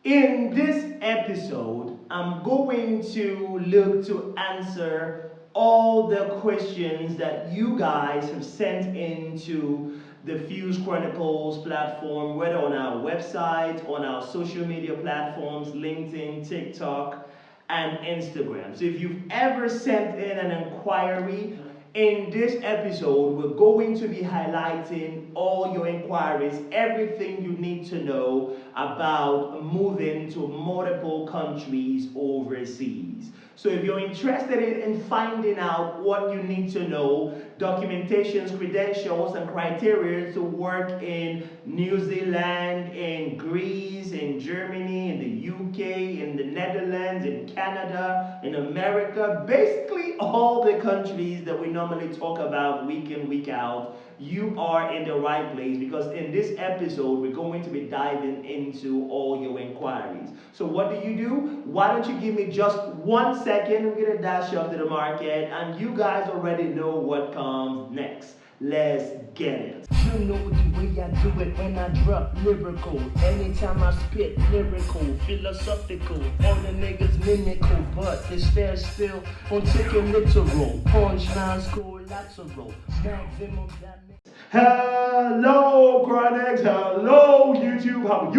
In this episode, I'm going to look to answer all the questions that you guys have sent into the Fuse Chronicles platform, whether on our website, on our social media platforms, LinkedIn, TikTok, and Instagram. So if you've ever sent in an inquiry, in this episode, we're going to be highlighting all your inquiries, everything you need to know about moving to multiple countries overseas. So if you're interested in finding out what you need to know, documentations, credentials, and criteria to work in New Zealand, in Greece, in Germany, in the UK, in the Netherlands, in Canada, in America, basically all the countries that we normally talk about week in, week out, you are in the right place, because in this episode we're going to be diving into all your inquiries. So what do? Why don't you give me just 1 second? I'm gonna dash off to the market, and you guys already know what comes next. Let's get it. You know the way I do it when I drop lyrical. Anytime I spit lyrical, philosophical. All the niggas mimical, but this fair still on taking literal. Punchlines collateral. Maximum damage. Hello, Chronicles. Hello, YouTube. How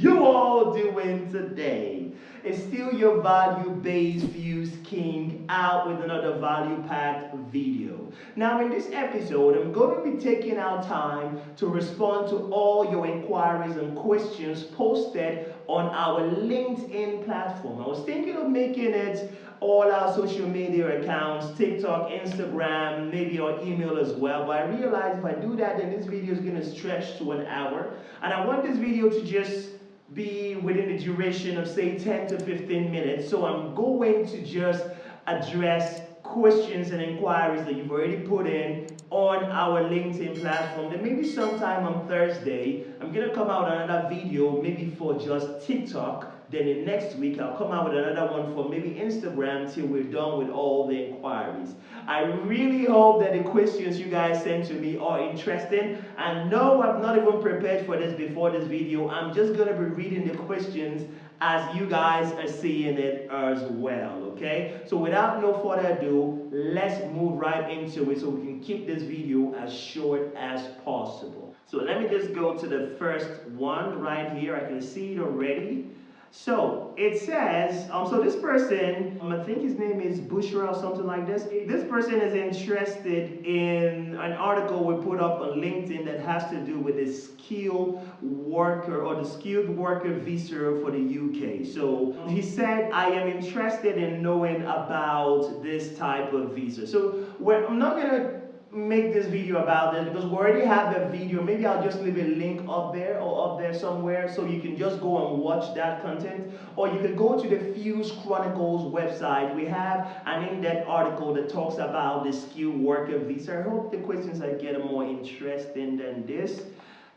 you all doing today? It's still your value-based Fuse King out with another value-packed video. Now, in this episode, I'm going to be taking our time to respond to all your inquiries and questions posted on our LinkedIn platform. I was thinking of making it all our social media accounts, TikTok, Instagram, maybe our email as well. But I realized if I do that, then this video is going to stretch to an hour. And I want this video to just be within the duration of say 10 to 15 minutes. So I'm going to just address questions and inquiries that you've already put in on our LinkedIn platform. Then maybe sometime on Thursday, I'm going to come out with another video, maybe for just TikTok. Then in next week, I'll come out with another one for maybe Instagram till we're done with all the inquiries. I really hope that the questions you guys send to me are interesting. And no, I've not even prepared for this before this video. I'm just going to be reading the questions as you guys are seeing it as well, okay? So without no further ado, let's move right into it so we can keep this video as short as possible. So let me just go to the first one right here. I can see it already. So it says, so this person, I think his name is Bushra or something like this. This person is interested in an article we put up on LinkedIn that has to do with the skilled worker or the skilled worker visa for the UK. So he said, I am interested in knowing about this type of visa. So I'm not going to make this video about this because we already have the video. Maybe I'll just leave a link up there or up there somewhere so you can just go and watch that content, or you can go to the Fuse Chronicles website. We have an in-depth article that talks about the skilled worker visa. I hope the questions I get are more interesting than this.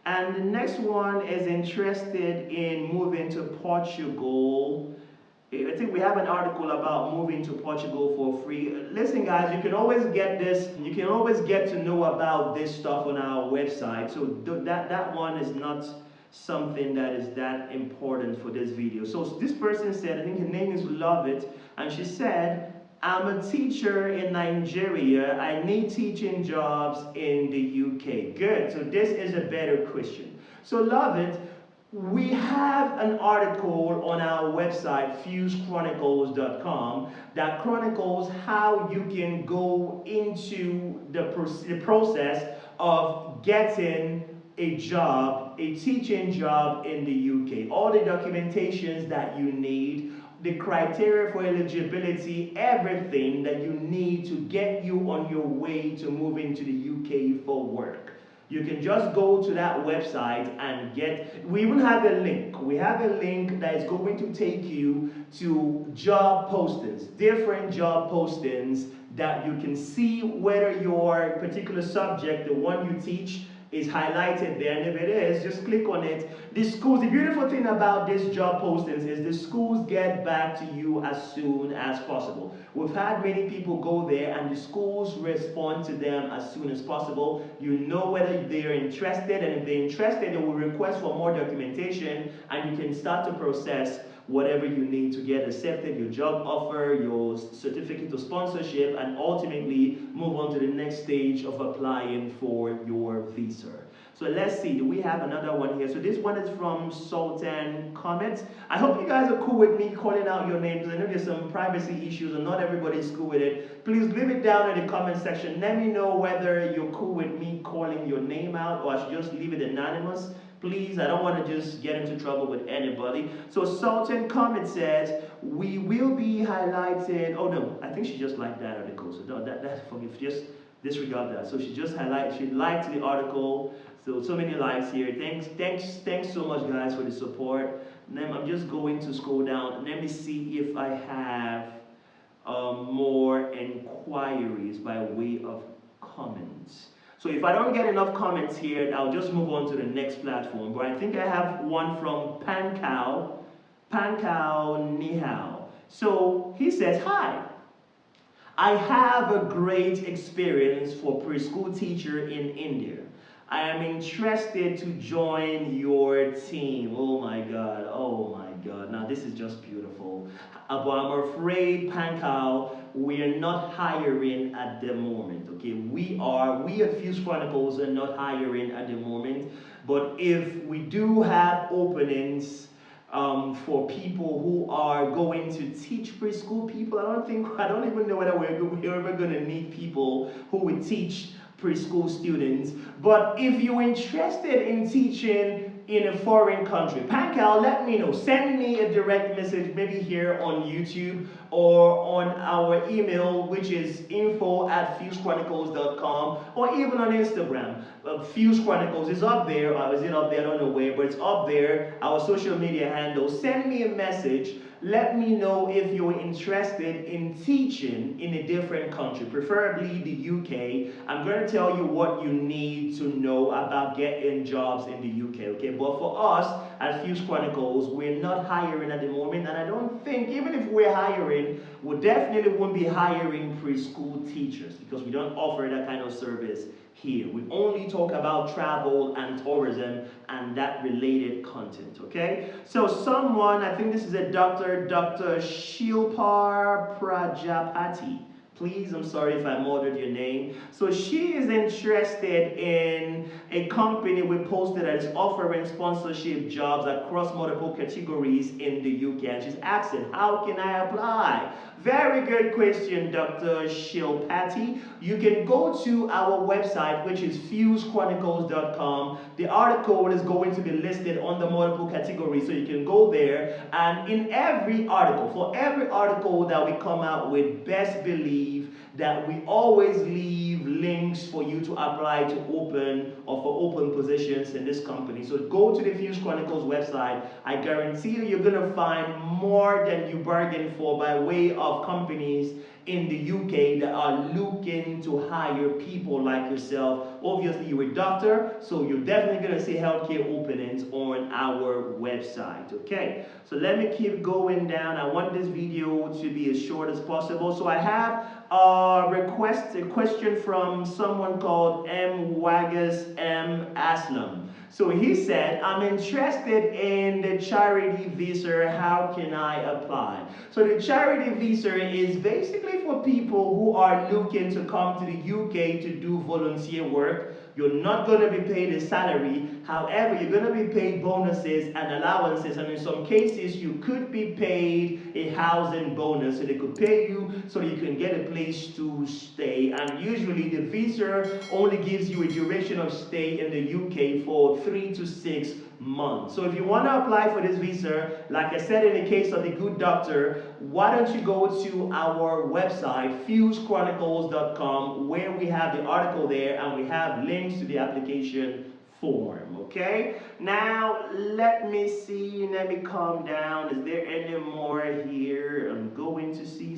And the next one is interested in moving to Portugal. I think we have an article about moving to Portugal for free. Listen, guys, you can always get this. You can always get to know about this stuff on our website. So that one is not something that is that important for this video. So this person said, I think her name is Love It, and she said, I'm a teacher in Nigeria. I need teaching jobs in the UK. Good. So this is a better question. So Love It, we have an article on our website, fusechronicles.com, that chronicles how you can go into the process of getting a job, a teaching job in the UK. All the documentations that you need, the criteria for eligibility, everything that you need to get you on your way to moving to the UK for work. You can just go to that website and we even have a link. We have a link that is going to take you to job postings, different job postings that you can see whether your particular subject, the one you teach, is highlighted there, and if it is, just click on it. The schools, the beautiful thing about this job postings is the schools get back to you as soon as possible. We've had many people go there and the schools respond to them as soon as possible. You know whether they're interested, and if they're interested, they will request for more documentation, and you can start to process whatever you need to get accepted, your job offer, your certificate of sponsorship, and ultimately move on to the next stage of applying for your visa. So let's see, do we have another one here? So this one is from Sultan Comments. I hope you guys are cool with me calling out your names. I know there's some privacy issues and not everybody's cool with it. Please leave it down in the comment section. Let me know whether you're cool with me calling your name out, or I should just leave it anonymous. Please, I don't want to just get into trouble with anybody. So Sultan Comment says, we will be highlighting, oh no, I think she just liked that article. So no, that's forgive, just disregard that. So she just highlighted, she liked the article. So many likes here. Thanks so much guys for the support. Then I'm just going to scroll down. Let me see if I have more inquiries by way of comments. So if I don't get enough comments here, I'll just move on to the next platform. But I think I have one from Pankao Nihao. So he says, hi, I have a great experience for preschool teacher in India. I am interested to join your team. Oh my God, oh my God. Now this is just beautiful. But I'm afraid, Pankao, we are not hiring at the moment, okay? We at Fuse Chronicles are not hiring at the moment. But if we do have openings for people who are going to teach preschool people, I don't even know whether we're ever going to need people who would teach preschool students. But if you're interested in teaching in a foreign country, Pankal, let me know. Send me a direct message, maybe here on YouTube or on our email, which is info@fusechronicles.com, or even on Instagram. Fuse Chronicles is up there. Is it up there? I don't know where, but it's up there. Our social media handle. Send me a message. Let me know if you're interested in teaching in a different country, preferably the UK. I'm going to tell you what you need to know about getting jobs in the UK, okay? But for us at Fuse Chronicles, we're not hiring at the moment, and I don't think, even if we're hiring, we definitely won't be hiring preschool teachers because we don't offer that kind of service here. We only talk about travel and tourism and that related content, okay? So someone, I think this is a Dr. Shilpar Prajapati. Please, I'm sorry if I murdered your name. So she is interested in a company we posted that is offering sponsorship jobs across multiple categories in the UK. And she's asking, how can I apply? Very good question, Dr. Shilpati. You can go to our website, which is fusechronicles.com. The article is going to be listed on the multiple categories, so you can go there. And in every article, for every article that we come out with, best believe that we always leave links for you to apply to open or for open positions in this company. So go to the Fuse Chronicles website. I guarantee you're going to find more than you bargained for by way of companies in the UK that are looking to hire people like yourself. Obviously, you're a doctor, so you're definitely going to see healthcare openings on our website, okay? So let me keep going down. I want this video to be as short as possible. So I have a question from someone called M. Wagas M. Aslam. So he said, I'm interested in the charity visa. How can I apply? So the charity visa is basically for people who are looking to come to the UK to do volunteer work. You're not going to be paid a salary. However, you're going to be paid bonuses and allowances. And in some cases, you could be paid a housing bonus. So they could pay you so you can get a place to stay. And usually the visa only gives you a duration of stay in the UK for 3 to 6 months. So if you want to apply for this visa, like I said in the case of the good doctor, why don't you go to our website, fusechronicles.com, where we have the article there and we have links to the application form, okay? Now, let me see, let me calm down. Is there any more here? I'm going to see.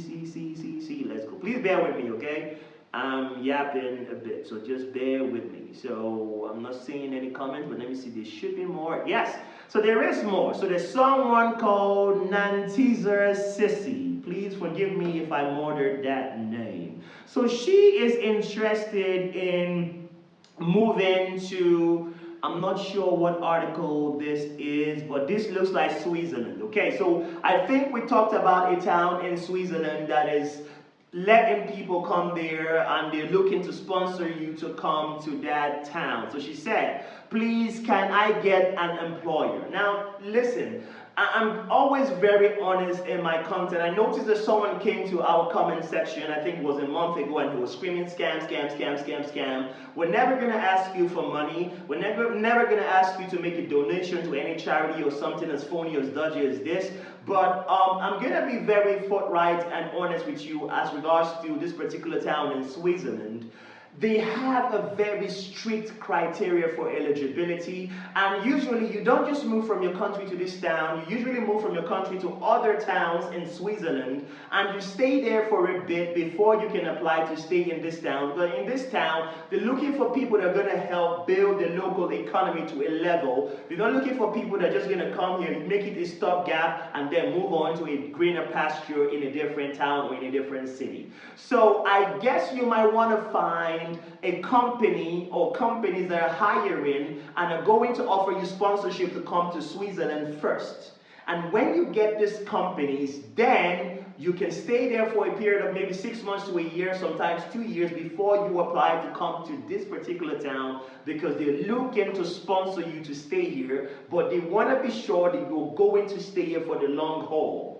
Let's go. Please bear with me, okay? I'm yapping a bit, so just bear with me. So I'm not seeing any comments, but let me see. There should be more. Yes, so there is more. So there's someone called Nantizer Sissy. Please forgive me if I murdered that name. So she is interested in moving to, I'm not sure what article this is, but this looks like Switzerland. Okay, so I think we talked about a town in Switzerland that is letting people come there and they're looking to sponsor you to come to that town. So she said, please, can I get an employer? Now, listen, I'm always very honest in my content. I noticed that someone came to our comment section, I think it was a month ago, and he was screaming scam, scam, scam, scam, scam. We're never going to ask you for money. We're never going to ask you to make a donation to any charity or something as phony or as dodgy as this. But I'm going to be very forthright and honest with you as regards to this particular town in Switzerland. They have a very strict criteria for eligibility, and usually you don't just move from your country to this town. You usually move from your country to other towns in Switzerland, and you stay there for a bit before you can apply to stay in this town. But in this town, they're looking for people that are going to help build the local economy to a level. They're not looking for people that are just going to come here, make it a stopgap, and then move on to a greener pasture in a different town or in a different city. So I guess you might want to find a company or companies that are hiring and are going to offer you sponsorship to come to Switzerland first. And when you get these companies, then you can stay there for a period of maybe 6 months to a year, sometimes 2 years before you apply to come to this particular town, because they're looking to sponsor you to stay here, but they want to be sure that you're going to stay here for the long haul.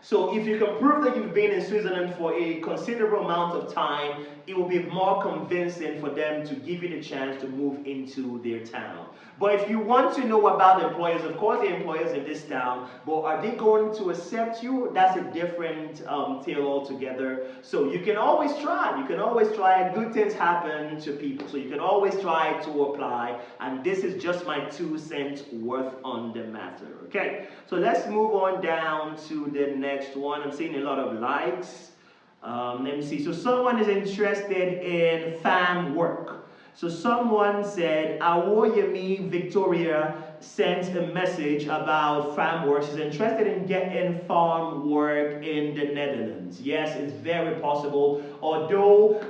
So if you can prove that you've been in Switzerland for a considerable amount of time, it will be more convincing for them to give you the chance to move into their town. But if you want to know about employers, of course there are employers in this town, but are they going to accept you? That's a different tale altogether. So you can always try. You can always try. Good things happen to people. So you can always try to apply. And this is just my 2 cents worth on the matter. Okay, so let's move on down to the next one. I'm seeing a lot of likes. Let me see. So someone is interested in farm work. So someone said, Awoyemi Victoria sent a message about farm work. She's interested in getting farm work in the Netherlands. Yes, it's very possible. Although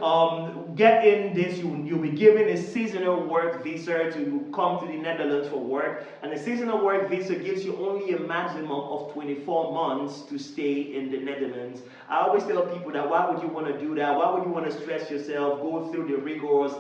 getting this, you'll be given a seasonal work visa to come to the Netherlands for work. And the seasonal work visa gives you only a maximum of 24 months to stay in the Netherlands. I always tell people that why would you want to do that? Why would you want to stress yourself, go through the rigors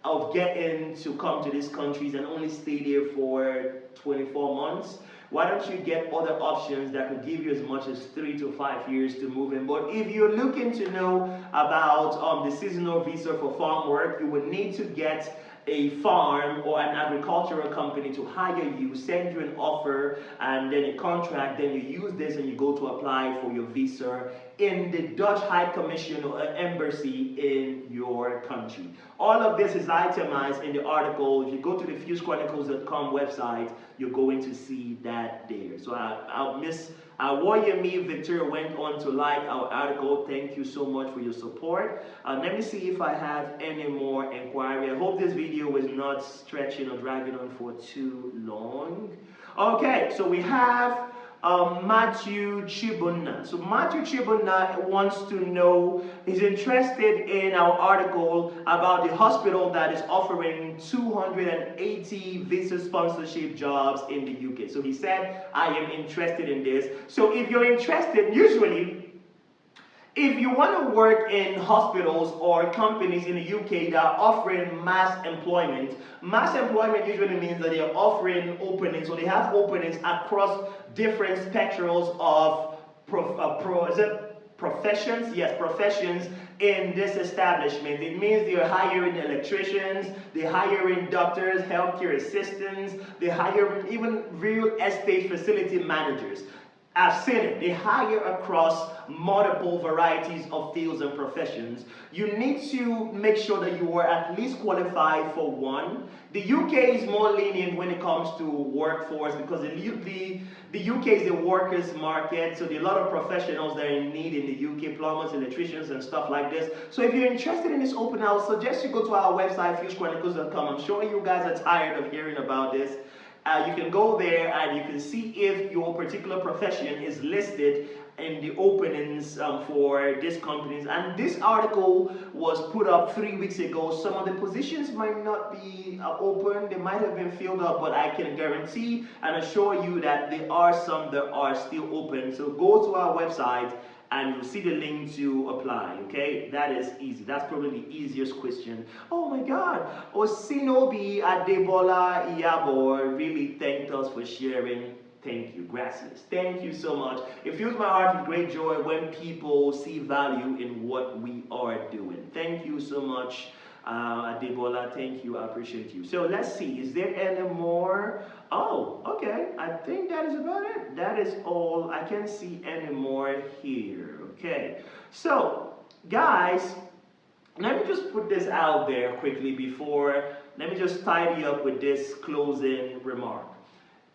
of getting to come to these countries and only stay there for 24 months? Why don't you get other options that could give you as much as 3 to 5 years to move in? But if you're looking to know about the seasonal visa for farm work, you would need to get a farm or an agricultural company to hire you, send you an offer and then a contract, then you use this and you go to apply for your visa in the Dutch High Commission or embassy in your country. All of this is itemized in the article. If you go to the FuseChronicles.com website, you're going to see that there. So Miss Awoyemi Victoria went on to like our article. Thank you so much for your support. Let me see if I have any more inquiry. I hope this video is not stretching or dragging on for too long. Okay, so we have Matthew Chibuna. So Matthew Chibuna wants to know, he's interested in our article about the hospital that is offering 280 visa sponsorship jobs in the UK. So he said, I am interested in this. So if you're interested, usually, if you want to work in hospitals or companies in the UK that are offering mass employment usually means that they are offering openings, or they have openings across different spectrums of professions? Yes, professions in this establishment. It means they are hiring electricians, they're hiring doctors, healthcare assistants, they're hiring even real estate facility managers. I've seen it. They hire across multiple varieties of fields and professions. You need to make sure that you are at least qualified for one. The UK is more lenient when it comes to workforce because the UK is a workers' market, so there are a lot of professionals that are in need in the UK, plumbers, electricians, and stuff like this. So if you're interested in this open house, suggest you go to our website, fusechronicles.com. I'm sure you guys are tired of hearing about this. You can go there and you can see if your particular profession is listed in the openings for these companies. And this article was put up 3 weeks ago. Some of the positions might not be open, they might have been filled up, but I can guarantee and assure you that there are some that are still open. So go to our website and you'll see the link to apply, okay? That is easy. That's probably the easiest question. Oh my God, Osinobi Adebola Iyabo really thanked us for sharing. Thank you, gracias. Thank you so much. It fills my heart with great joy when people see value in what we are doing. Thank you so much, Adebola. Thank you, I appreciate you. So let's see, is there any more? Oh, okay, I think that is about it. That is all. I can't see any more here, okay? So, guys, let me just put this out there quickly let me just tidy up with this closing remark.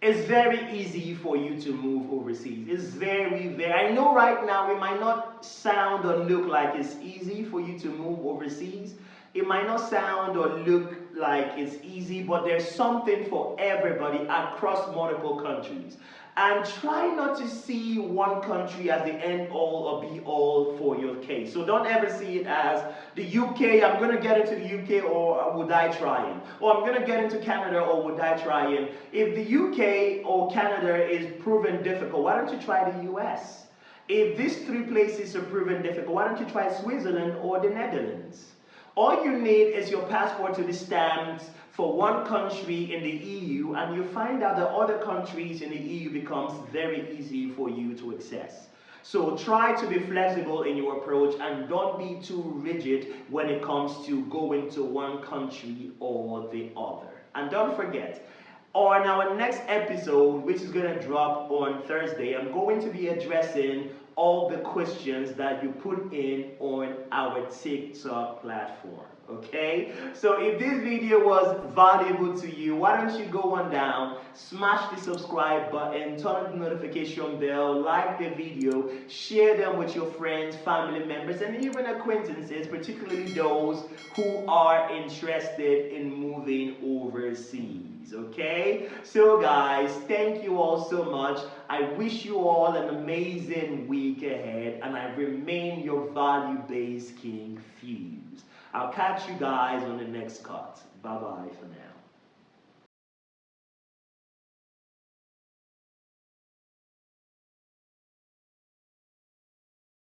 It's very easy for you to move overseas. It's very, I know right now it might not sound or look like it's easy for you to move overseas. It might not sound or look like it's easy, but there's something for everybody across multiple countries. And try not to see one country as the end all or be all for your case. So don't ever see it as the UK, I'm going to get into the UK or would I try it? Or I'm going to get into Canada or would I try it? If the UK or Canada is proven difficult, why don't you try the US? If these three places are proven difficult, why don't you try Switzerland or the Netherlands? All you need is your passport to be stamped for one country in the EU, and you find out that other countries in the EU becomes very easy for you to access. So try to be flexible in your approach and don't be too rigid when it comes to going to one country or the other. And don't forget, on our next episode, which is going to drop on Thursday, I'm going to be addressing all the questions that you put in on our TikTok platform. Okay? So if this video was valuable to you, why don't you go on down, smash the subscribe button, turn on the notification bell, like the video, share them with your friends, family members, and even acquaintances, particularly those who are interested in moving overseas. Okay? So guys, thank you all so much. I wish you all an amazing week ahead, and I remain your value-based King Fuse. I'll catch you guys on the next cut. Bye-bye for now.